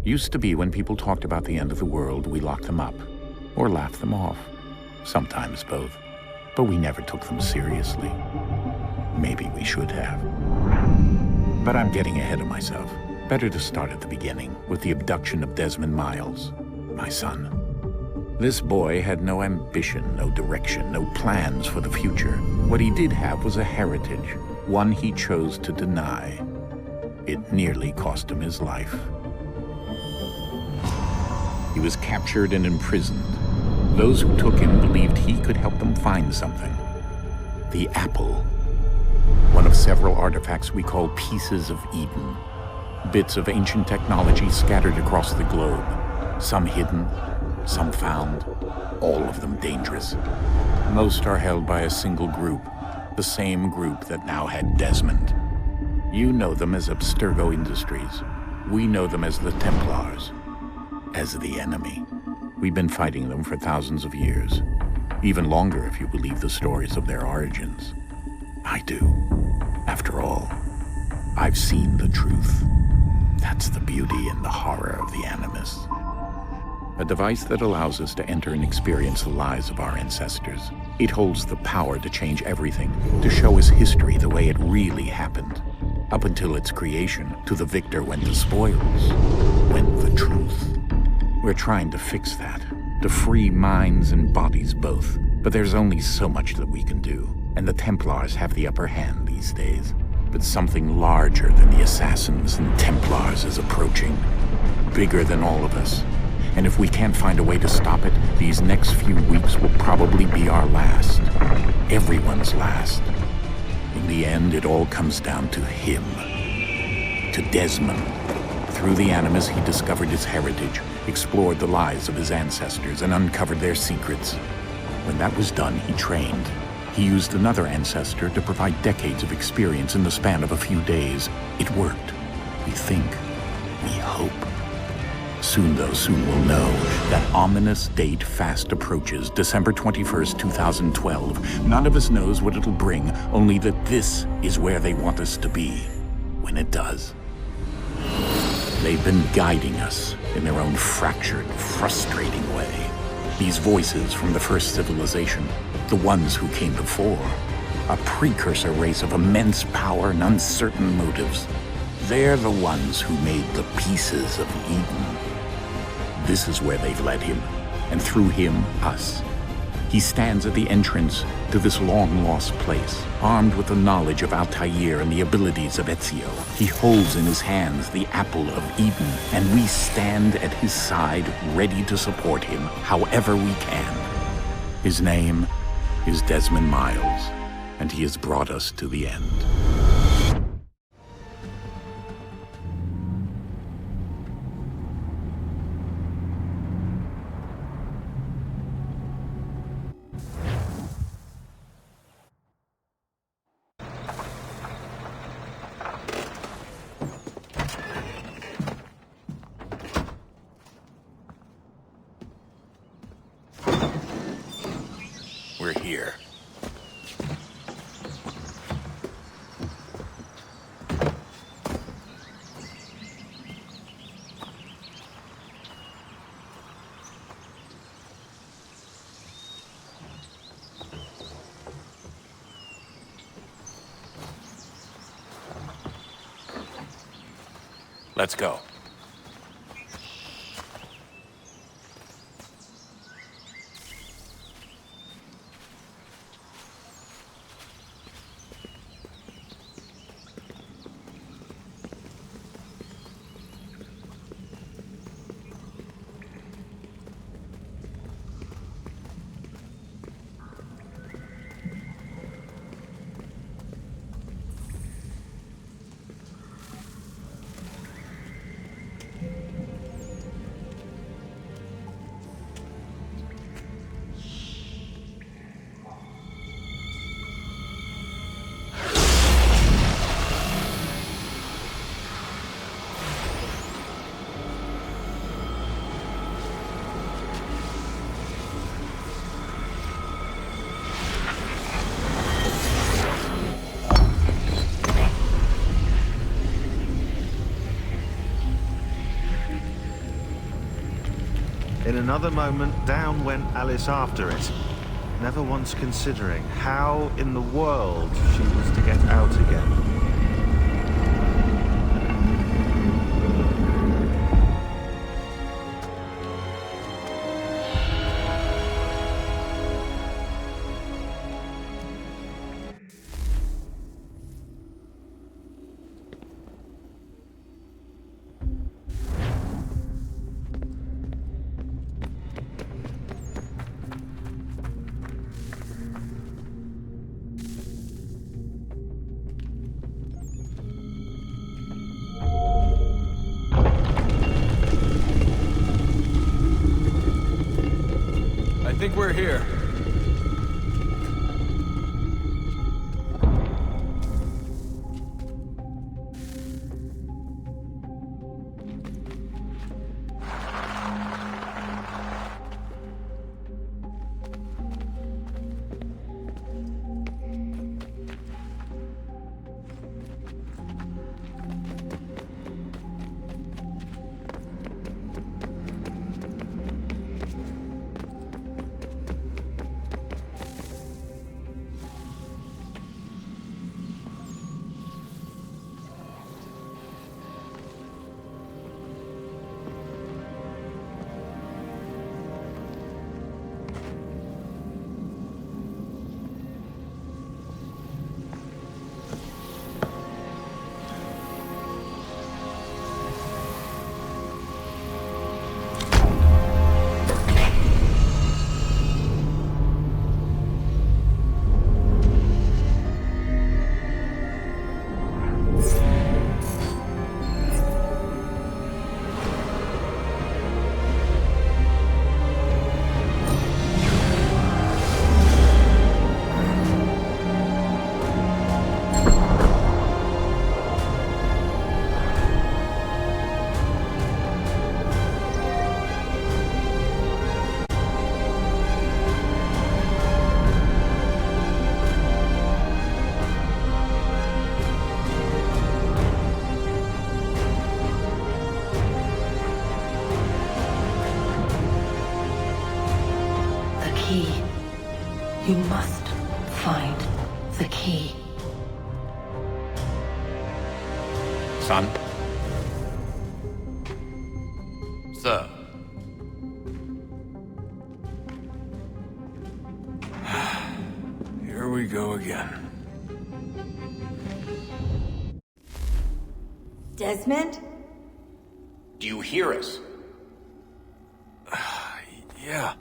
Used to be when people talked about the end of the world, we locked them up. Or laughed them off. Sometimes both. But we never took them seriously. Maybe we should have. But I'm getting ahead of myself. Better to start at the beginning, with the abduction of Desmond Miles, my son. This boy had no ambition, no direction, no plans for the future. What he did have was a heritage, one he chose to deny. It nearly cost him his life. He was captured and imprisoned. Those who took him believed he could help them find something. The apple. One of several artifacts we call pieces of Eden. Bits of ancient technology scattered across the globe. Some hidden, some found, all of them dangerous. Most are held by a single group, the same group that now had Desmond. You know them as Abstergo Industries. We know them as the Templars, as the enemy. We've been fighting them for thousands of years, even longer if you believe the stories of their origins. I do. After all, I've seen the truth. That's the beauty and the horror of the Animus. A device that allows us to enter and experience the lives of our ancestors. It holds the power to change everything, to show us history the way it really happened. Up until its creation, to the victor went the spoils, went the truth. We're trying to fix that, to free minds and bodies both. But there's only so much that we can do, and the Templars have the upper hand these days. But something larger than the Assassins and Templars is approaching, bigger than all of us. And if we can't find a way to stop it, these next few weeks will probably be our last. Everyone's last. In the end, it all comes down to him. To Desmond. Through the Animus, he discovered his heritage, explored the lives of his ancestors, and uncovered their secrets. When that was done, he trained. He used another ancestor to provide decades of experience in the span of a few days. It worked. We think. We hope. Soon we'll know. That ominous date fast approaches, December 21st, 2012. None of us knows what it'll bring, only that this is where they want us to be when it does. They've been guiding us in their own fractured, frustrating way. These voices from the first civilization, the ones who came before, a precursor race of immense power and uncertain motives. They're the ones who made the pieces of Eden. This is where they've led him, and through him, us. He stands at the entrance to this long-lost place, armed with the knowledge of Altair and the abilities of Ezio. He holds in his hands the apple of Eden, and we stand at his side, ready to support him however we can. His name is Desmond Miles, and he has brought us to the end. We're here. Let's go. another moment, down went Alice after it, never once considering how in the world she was to get out again. I think we're here. You must find the key. Son? Sir. Here we go again. Desmond? Do you hear us? Yeah.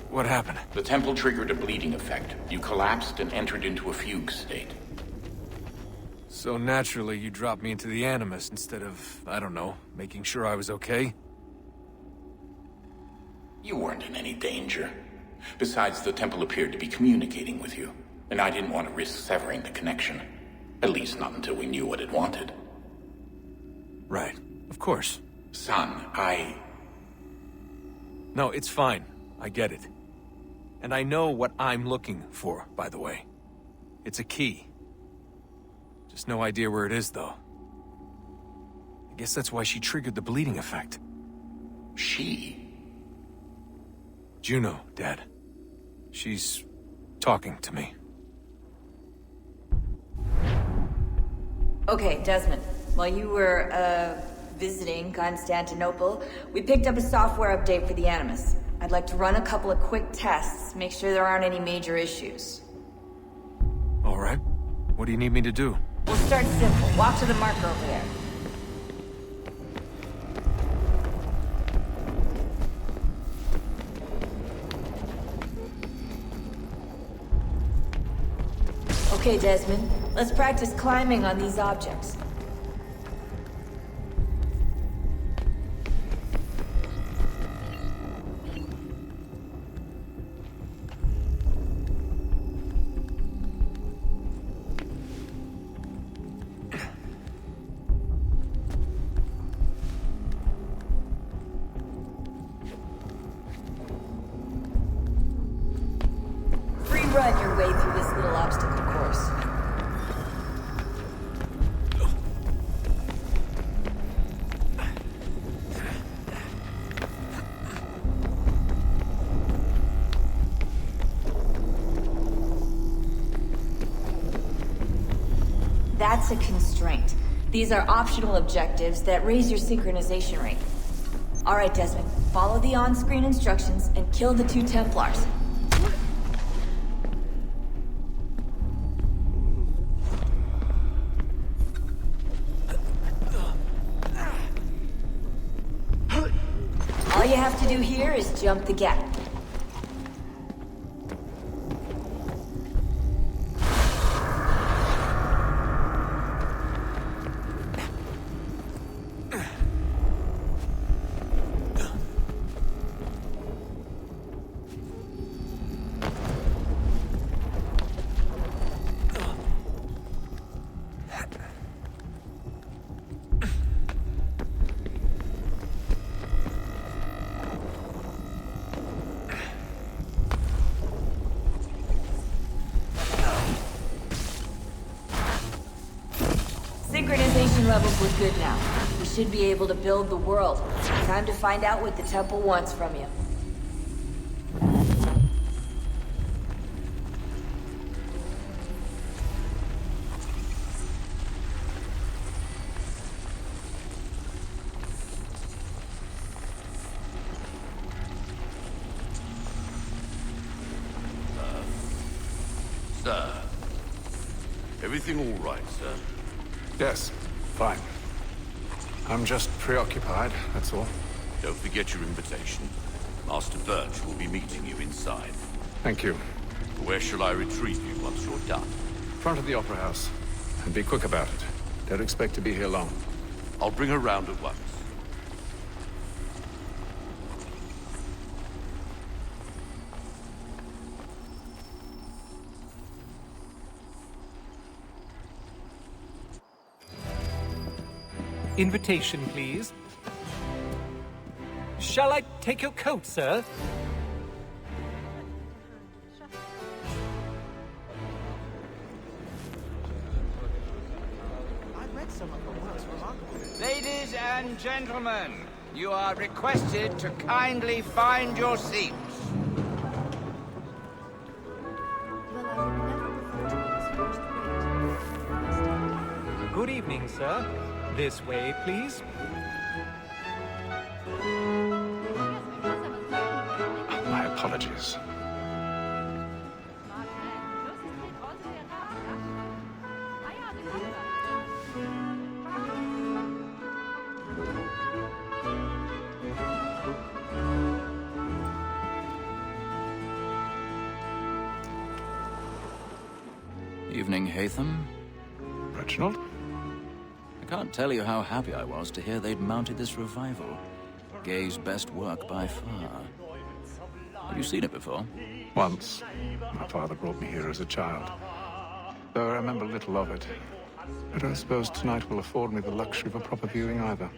What happened? The temple triggered a bleeding effect. You collapsed and entered into a fugue state. So naturally, you dropped me into the Animus instead of, I don't know, making sure I was okay? You weren't in any danger. Besides, the temple appeared to be communicating with you, and I didn't want to risk severing the connection. At least not until we knew what it wanted. Right. Of course. Son, No, it's fine. I get it. And I know what I'm looking for, by the way. It's a key. Just no idea where it is, though. I guess that's why she triggered the bleeding effect. She? Juno, Dad. She's talking to me. Okay, Desmond. While you were, visiting Constantinople, we picked up a software update for the Animus. I'd like to run a couple of quick tests, make sure there aren't any major issues. All right. What do you need me to do? We'll start simple. Walk to the marker over there. Okay, Desmond. Let's practice climbing on these objects. Run your way through this little obstacle course. That's a constraint. These are optional objectives that raise your synchronization rate. Alright, Desmond. Follow the on-screen instructions and kill the 2 Templars. All you have to do here is jump the gap. Synchronization levels look good now. We should be able to build the world. Time to find out what the temple wants from you. Sir. Everything all right, sir? Yes, fine. I'm just preoccupied, that's all. Don't forget your invitation. Master Birch will be meeting you inside. Thank you. Where shall I retrieve you once you're done? Front of the Opera House. And be quick about it. Don't expect to be here long. I'll bring her round at once. Invitation, please. Shall I take your coat, sir? Ladies and gentlemen, you are requested to kindly find your seats. Good evening, sir. This way, please. My apologies. Evening, Haytham. Reginald? I can't tell you how happy I was to hear they'd mounted this revival. Gay's best work by far. Have you seen it before? Once. My father brought me here as a child. Though I remember little of it. I don't suppose tonight will afford me the luxury of a proper viewing either.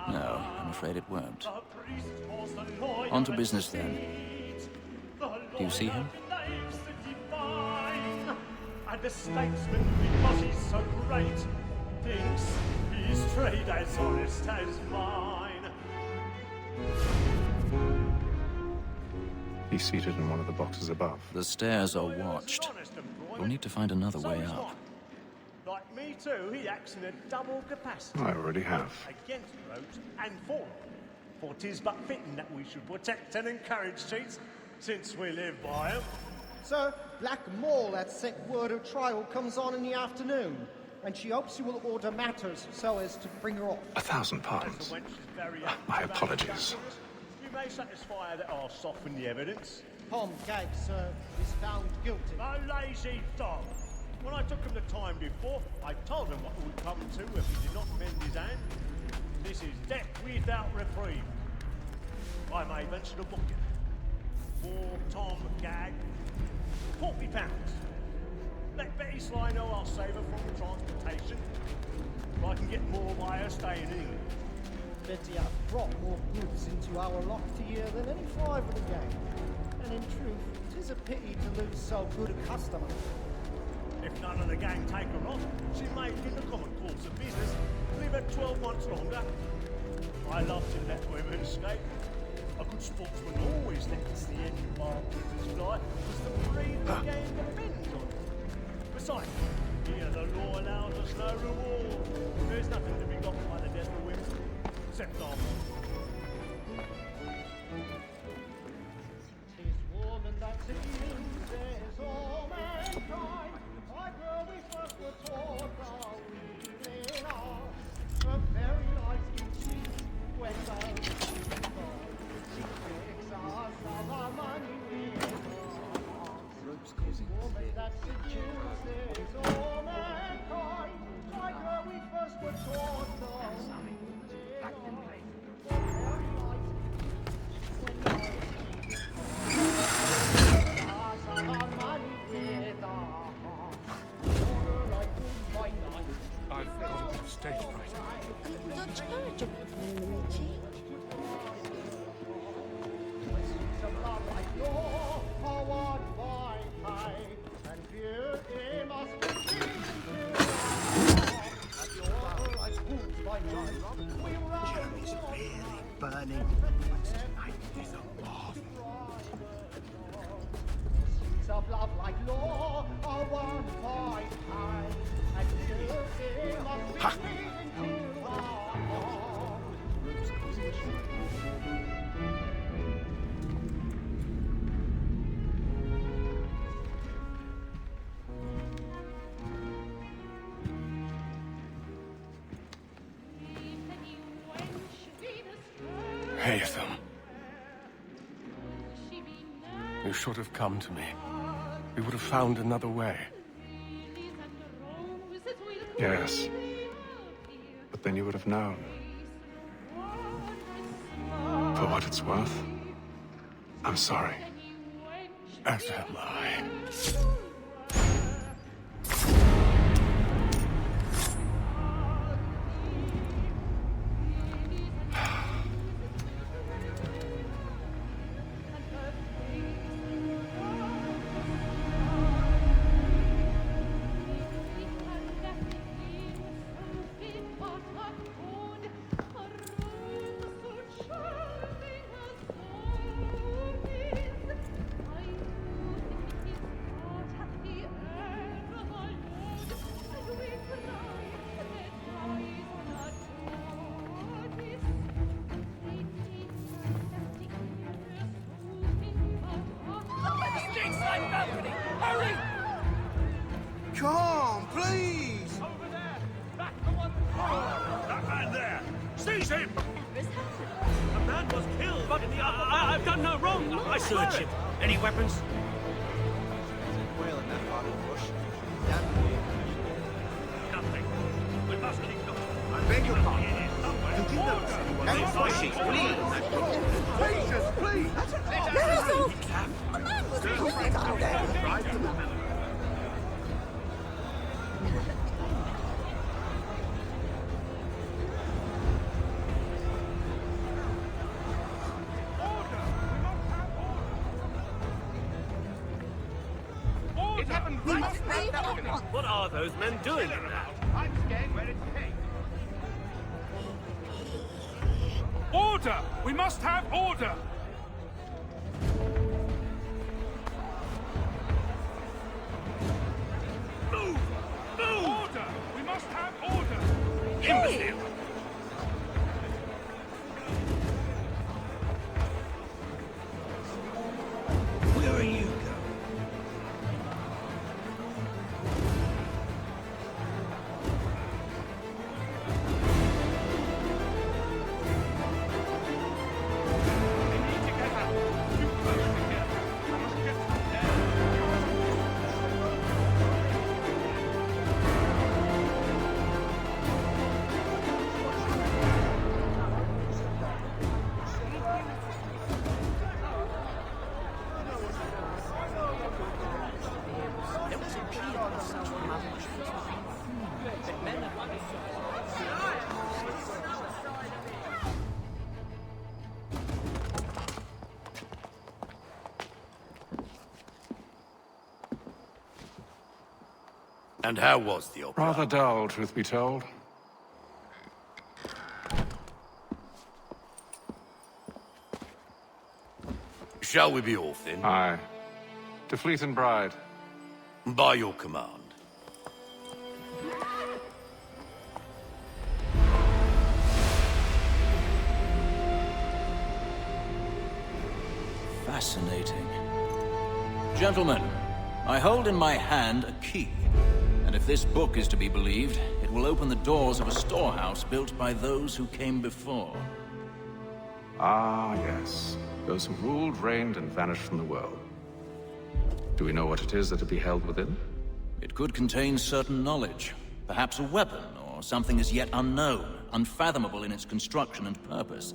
No, I'm afraid it won't. On to business then. Do you see him? And the statesman, because he's so great, thinks his trade as honest as mine. He's seated in one of the boxes above. The stairs are watched. We'll need to find another way up. Like me too, he acts in a double capacity. I already have. Against rogues and for them. For 'tis but fitting that we should protect and encourage cheats, since we live by 'em. Sir, Black Mall had sent word her trial comes on in the afternoon, and she hopes you will order matters so as to bring her off. 1,000 pardons. My apologies. You may satisfy that I'll soften the evidence. Tom Gag, sir, is found guilty. A lazy dog. When I took him the time before, I told him what would come to if he did not mend his hand. This is death without reprieve. I may venture to book it. For Tom Gag, £40. Let Betty Sly know I'll save her from transportation. But I can get more by her staying in England. Betty hath brought more goods into our locked year than any 5 of the gang. And in truth, 'tis a pity to lose so good a customer. If none of the gang take her on, she may, in the common course of business, live her 12 months longer. I love to let women escape. A good sportsman always lets the end partridges fly, because the breed of the game depends on it. Besides, Here the law allows us no reward. There's nothing to be got by the death of women, except our bodies. Tis woman that seduces all mankind. Like where we first were taught our weaving art. A very nice cheek when those she takes us of our money with her. Woman that seduces all mankind. Like where we first were taught our weaving art. A very nice I've got a bit of stage fright. Jeremy's really burning. Tonight is a of love like law are one point high, and beauty must be into our Haytham. You should have come to me. We would have found another way. Yes. But then you would have known. For what it's worth, I'm sorry. As am I. Come on, please! Over there! Back the one! That man there! Seize him! A man was killed! But I've done no wrong! I swear it! Any weapons? Well, in that part of the bush. Nothing. We must keep going. I beg your pardon. Did you notice anyone? Please, Patience, please! A man was killed! Right to the middle. What are those men doing in there? I'm scared where it's heading. Order! We must have order! Move! Move! Order! We must have order! Imbecile! Where are you going? And how was the opera? Rather dull, truth be told. Shall we be off then? Aye. To Fleet and Bride. By your command. fascinating. Gentlemen, I hold in my hand a key. And if this book is to be believed, it will open the doors of a storehouse built by those who came before. Ah, yes. Those who ruled, reigned, and vanished from the world. Do we know what it is that will be held within? It could contain certain knowledge. Perhaps a weapon, or something as yet unknown, unfathomable in its construction and purpose.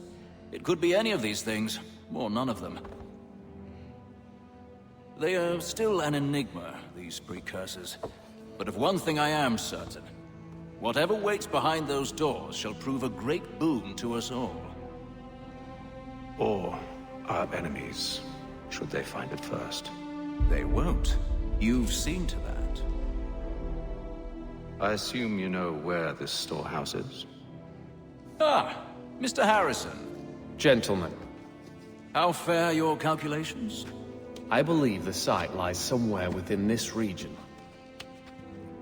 It could be any of these things, or none of them. They are still an enigma, these precursors. But of one thing I am certain. Whatever waits behind those doors shall prove a great boon to us all. Or our enemies, should they find it first. They won't. You've seen to that. I assume you know where this storehouse is? Ah, Mr. Harrison. Gentlemen, How fare your calculations? I believe the site lies somewhere within this region.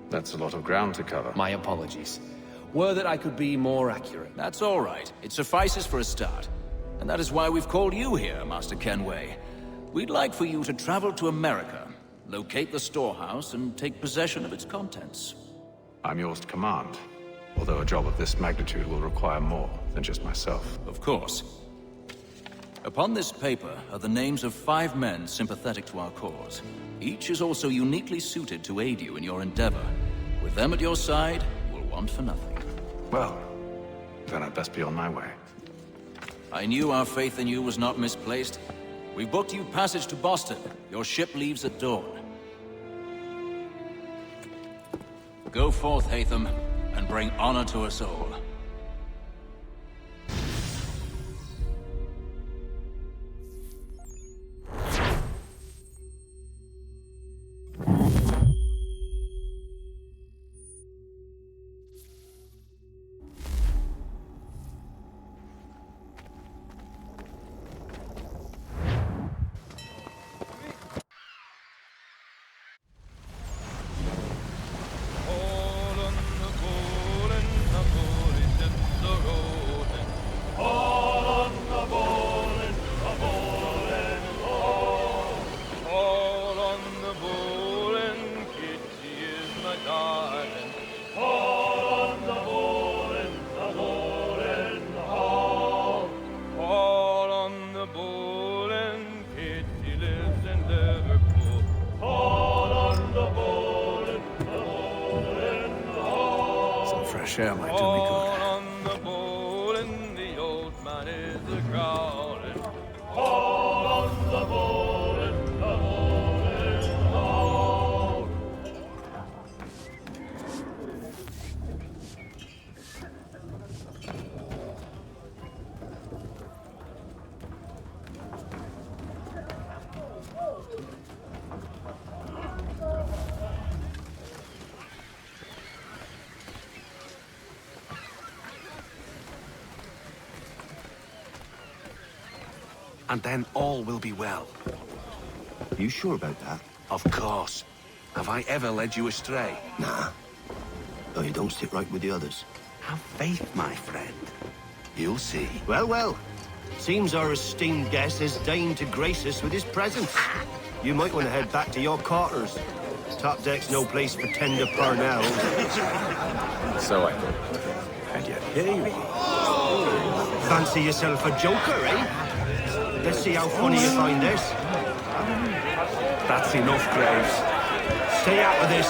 That's a lot of ground to cover. My apologies. Were that I could be more accurate. That's all right. It suffices for a start. And that is why we've called you here, Master Kenway. We'd like for you to travel to America, locate the storehouse, and take possession of its contents. I'm yours to command. Although a job of this magnitude will require more than just myself. Of course. Upon this paper are the names of 5 men sympathetic to our cause. Each is also uniquely suited to aid you in your endeavor. With them at your side, you will want for nothing. Well, then I'd best be on my way. I knew our faith in you was not misplaced. We booked you passage to Boston. Your ship leaves at dawn. Go forth, Hatham, and bring honor to us all. Share might do me good. On the bowl and the old man is a-growling. All on the bowl and the bowl is all. And then all will be well. You sure about that? Of course. Have I ever led you astray? Nah. No, you don't sit right with the others. Have faith, my friend. You'll see. Well, well. Seems our esteemed guest has deigned to grace us with his presence. You might want to head back to your quarters. Top deck's no place for tender parnells. So I thought. And yet here you are. Fancy yourself a joker, eh? Let's see how funny you find this. That's enough, Graves. Stay out of this.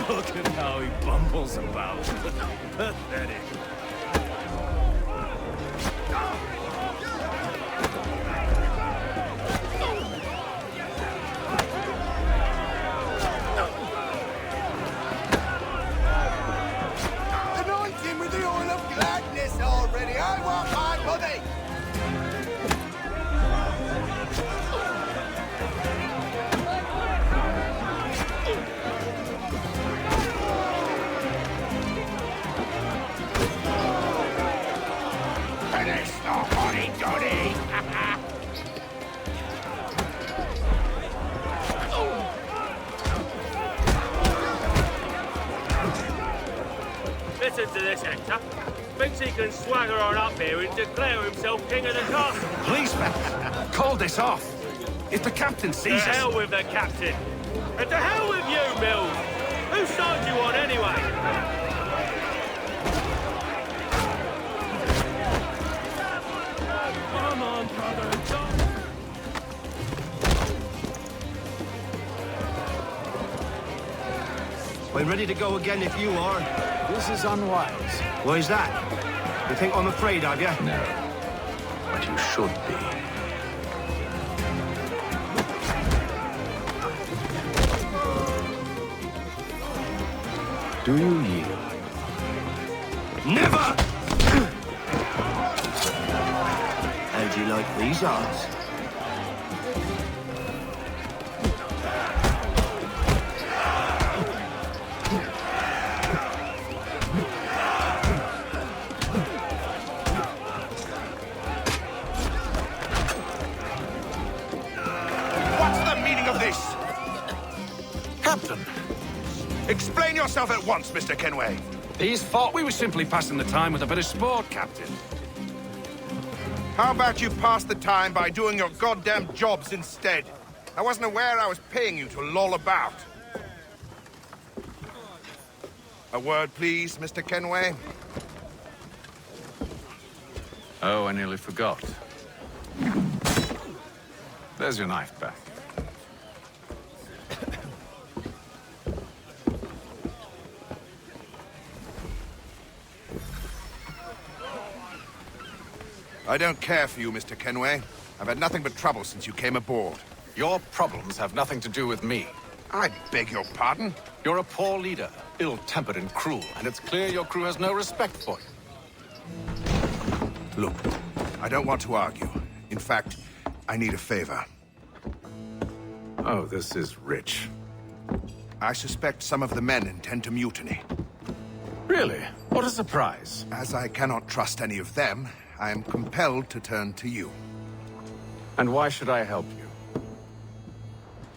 Look at how he bumbles about. Pathetic. Thinks he can swagger on up here and declare himself king of the castle. Policeman, call this off. If the captain sees To us... hell with the captain. And to hell with you, Mills. Whose side you on anyway? Come on, brother. We're ready to go again if you are. This is unwise. Why's that? You think I'm afraid of you? No. But you should be. Do you yield? Never! How do you like these odds? What's the meaning of this? Captain! Explain yourself at once, Mr. Kenway. These thought we were simply passing the time with a bit of sport, Captain. How about you pass the time by doing your goddamn jobs instead? I wasn't aware I was paying you to loll about. A word, please, Mr. Kenway. Oh, I nearly forgot. There's your knife back. I don't care for you, Mr. Kenway. I've had nothing but trouble since you came aboard. Your problems have nothing to do with me. I beg your pardon? You're a poor leader, ill-tempered and cruel, and it's clear your crew has no respect for you. Look, I don't want to argue. In fact, I need a favor. Oh, this is rich. I suspect some of the men intend to mutiny. Really? What a surprise. As I cannot trust any of them, I am compelled to turn to you. And why should I help you?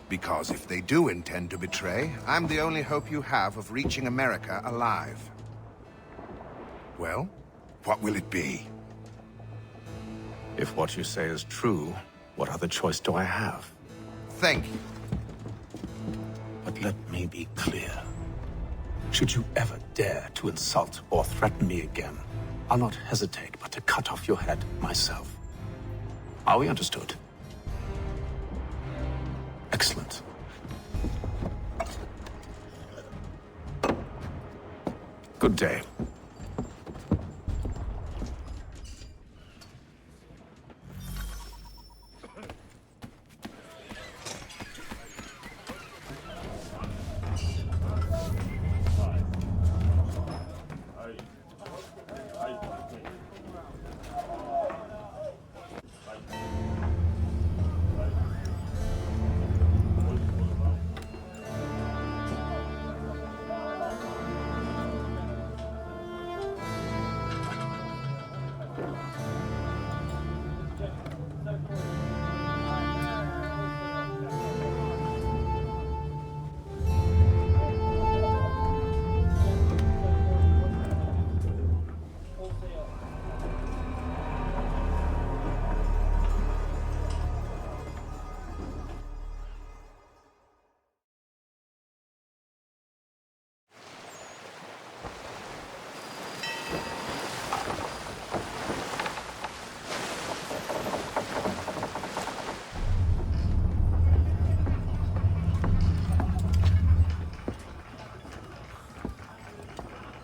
Because if they do intend to betray, I'm the only hope you have of reaching America alive. Well, what will it be? If what you say is true, what other choice do I have? Thank you. But let me be clear. Should you ever dare to insult or threaten me again, I'll not hesitate but to cut off your head myself. Are we understood? Excellent. Good day.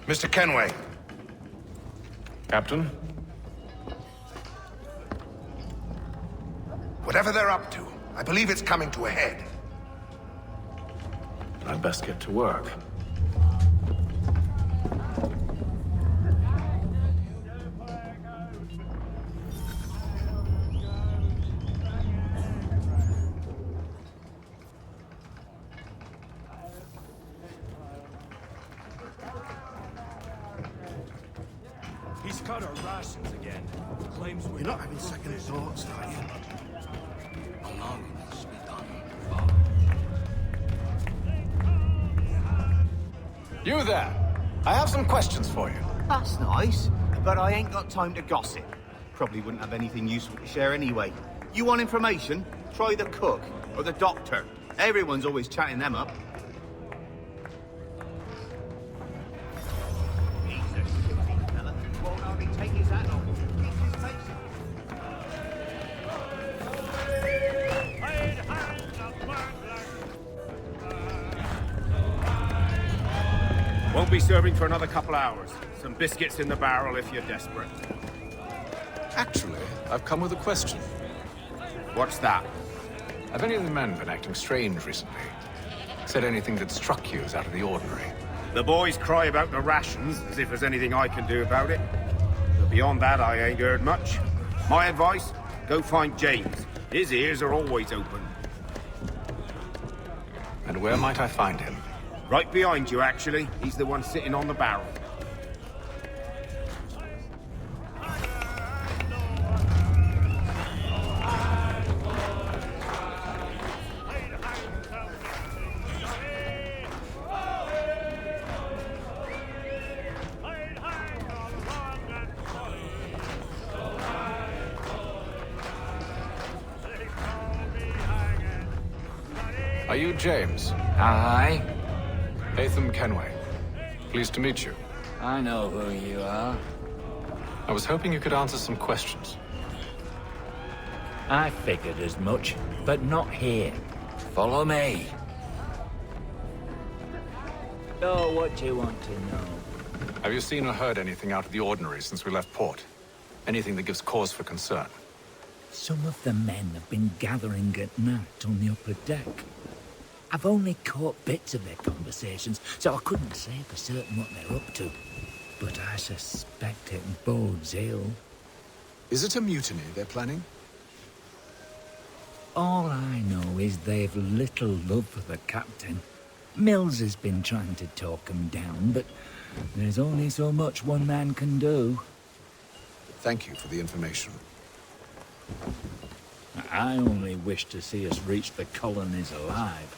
Mr. Kenway. Captain? Whatever they're up to, I believe it's coming to a head. I'd best get to work. He's cut our rations again. Claims we're You're not having second thoughts, are you? You there! I have some questions for you. That's nice. but I ain't got time to gossip. Probably wouldn't have anything useful to share anyway. You want information? Try the cook or the doctor. Everyone's always chatting them up. Won't be serving for another couple hours. Some biscuits in the barrel if you're desperate. Actually, I've come with a question. What's that? Have any of the men been acting strange recently? Said anything that struck you as out of the ordinary? The boys cry about the rations, as if there's anything I can do about it. But beyond that, I ain't heard much. My advice? Go find James. His ears are always open. And where might I find him? Right behind you, actually. He's the one sitting on the barrel. Are you James? Aye. Haytham Kenway. Pleased to meet you. I know who you are. I was hoping you could answer some questions. I figured as much, but not here. Follow me. So, what do you want to know? Have you seen or heard anything out of the ordinary since we left port? Anything that gives cause for concern? Some of the men have been gathering at night on the upper deck. I've only caught bits of their conversations, so I couldn't say for certain what they're up to. But I suspect it bodes ill. Is it a mutiny they're planning? All I know is they've little love for the captain. Mills has been trying to talk him down, but there's only so much one man can do. Thank you for the information. I only wish to see us reach the colonies alive.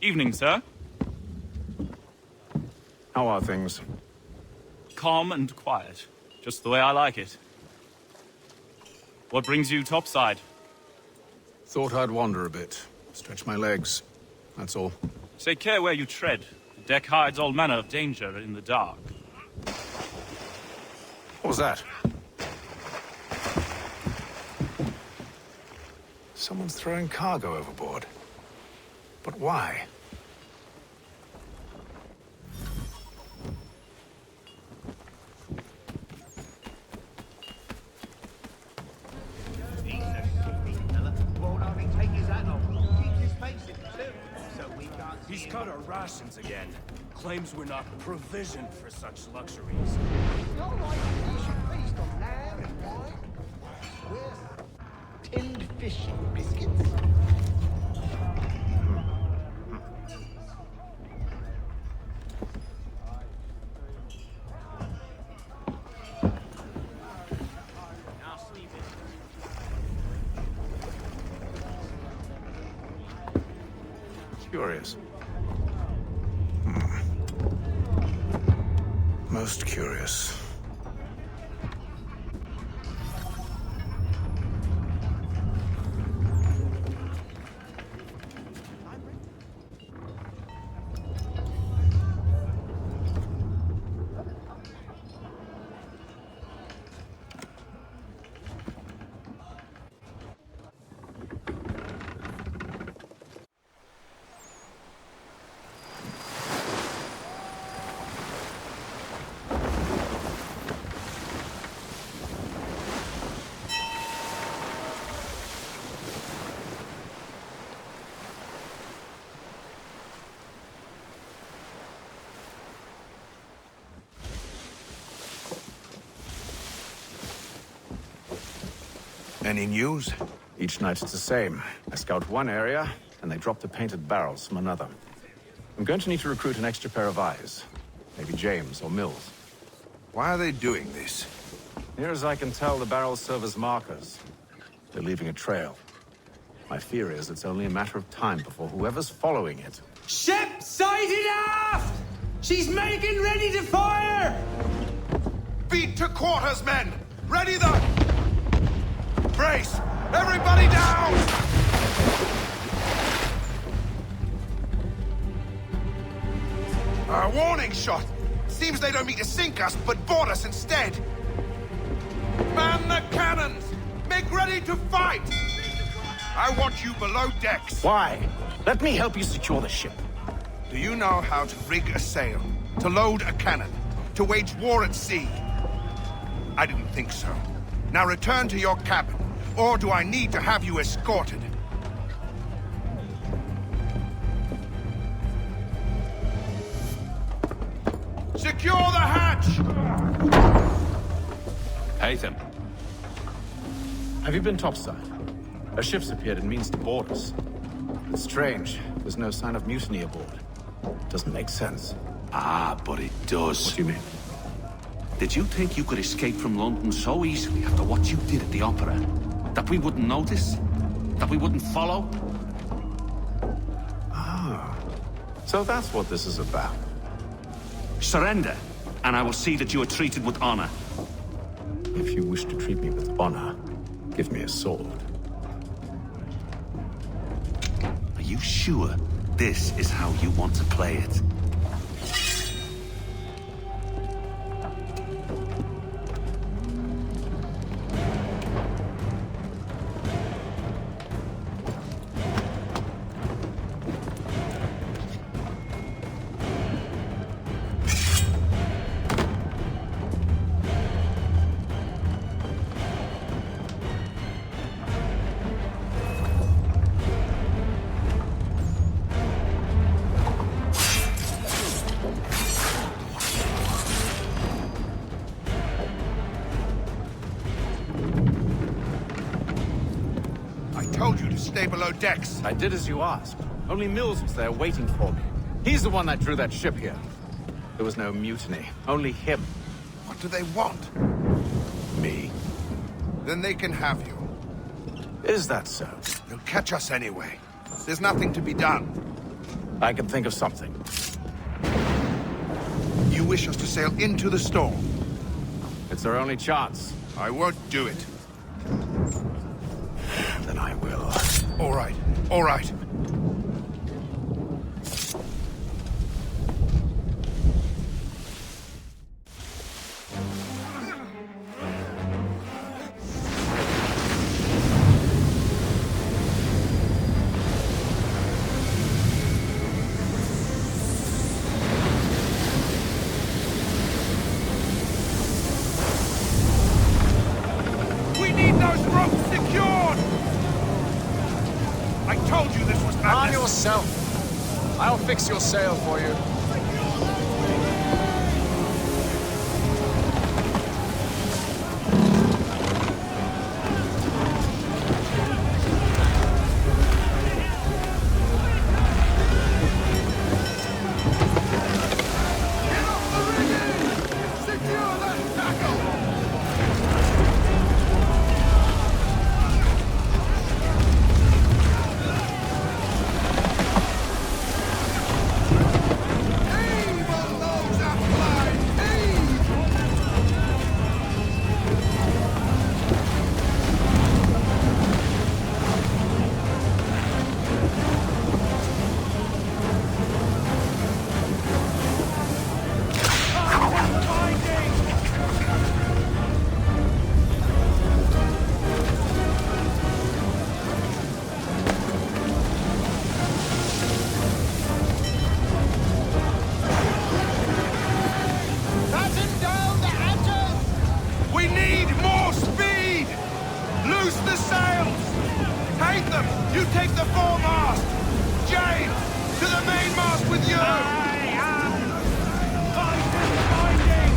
Evening, sir. How are things? Calm and quiet. Just the way I like it. What brings you topside? Thought I'd wander a bit. Stretch my legs. That's all. Take care where you tread. The deck hides all manner of danger in the dark. What was that? Someone's throwing cargo overboard. But why? He's cut our rations again. Claims we're not provisioned for such luxuries. You're right, we should feast on lamb and wine. We're tinned fish and biscuits. Curious. Most curious. Any news? Each night it's the same. I scout one area, and they drop the painted barrels from another. I'm going to need to recruit an extra pair of eyes. Maybe James or Mills. Why are they doing this? Near as I can tell, the barrels serve as markers. They're leaving a trail. My fear is it's only a matter of time before whoever's following it. Ship sighted aft! She's making ready to fire! Beat to quarters, men! Ready the... Brace! Everybody down! A warning shot! Seems they don't mean to sink us, but board us instead! Man the cannons! Make ready to fight! I want you below decks. Why? Let me help you secure the ship. Do you know how to rig a sail? To load a cannon? To wage war at sea? I didn't think so. Now return to your cabin, or do I need to have you escorted? Secure the hatch! Haytham. Have you been topside? A ship's appeared and means to board us. It's strange. There's no sign of mutiny aboard. Doesn't make sense. Ah, but it does. What do you mean? Did you think you could escape from London so easily after what you did at the Opera? That we wouldn't notice? That we wouldn't follow? Ah. So that's what this is about. Surrender, and I will see that you are treated with honor. If you wish to treat me with honor, give me a sword. Are you sure this is how you want to play it? Stay below decks. I did as you asked. Only Mills was there waiting for me. He's the one that drew that ship here. There was no mutiny. Only him. What do they want? Me. Then they can have you. Is that so? They'll catch us anyway. There's nothing to be done. I can think of something. You wish us to sail into the storm? It's our only chance. I won't do it. Then I will. All right. All right. We need those ropes secured! I told you this was madness. Arm yourself. I'll fix your sail for you. You take the foremast! James, to the mainmast with you! I am binding!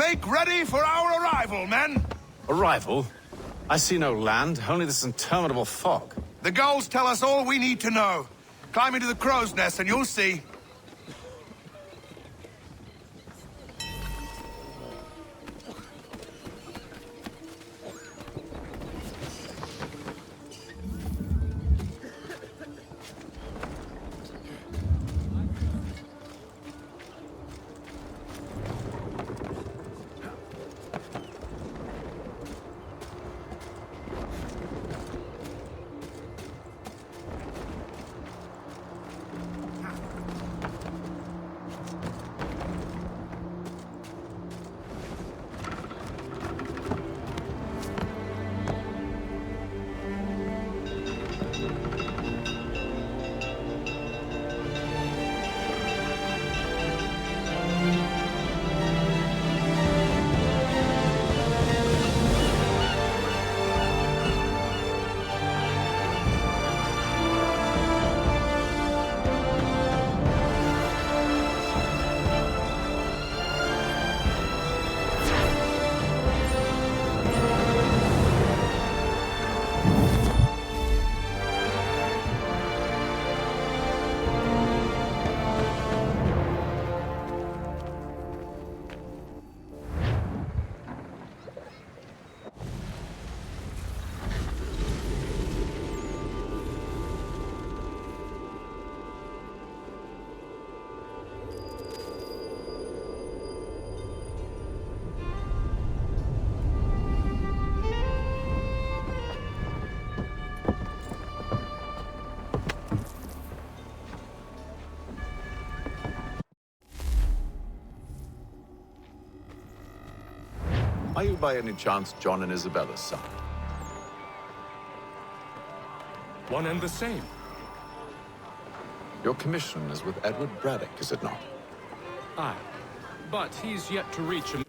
Make ready for our arrival, men! Arrival? I see no land, only this interminable fog. The gulls tell us all we need to know. Climb into the crow's nest and you'll see. Are you by any chance John and Isabella's son? One and the same. Your commission is with Edward Braddock, is it not? Aye. But he's yet to reach a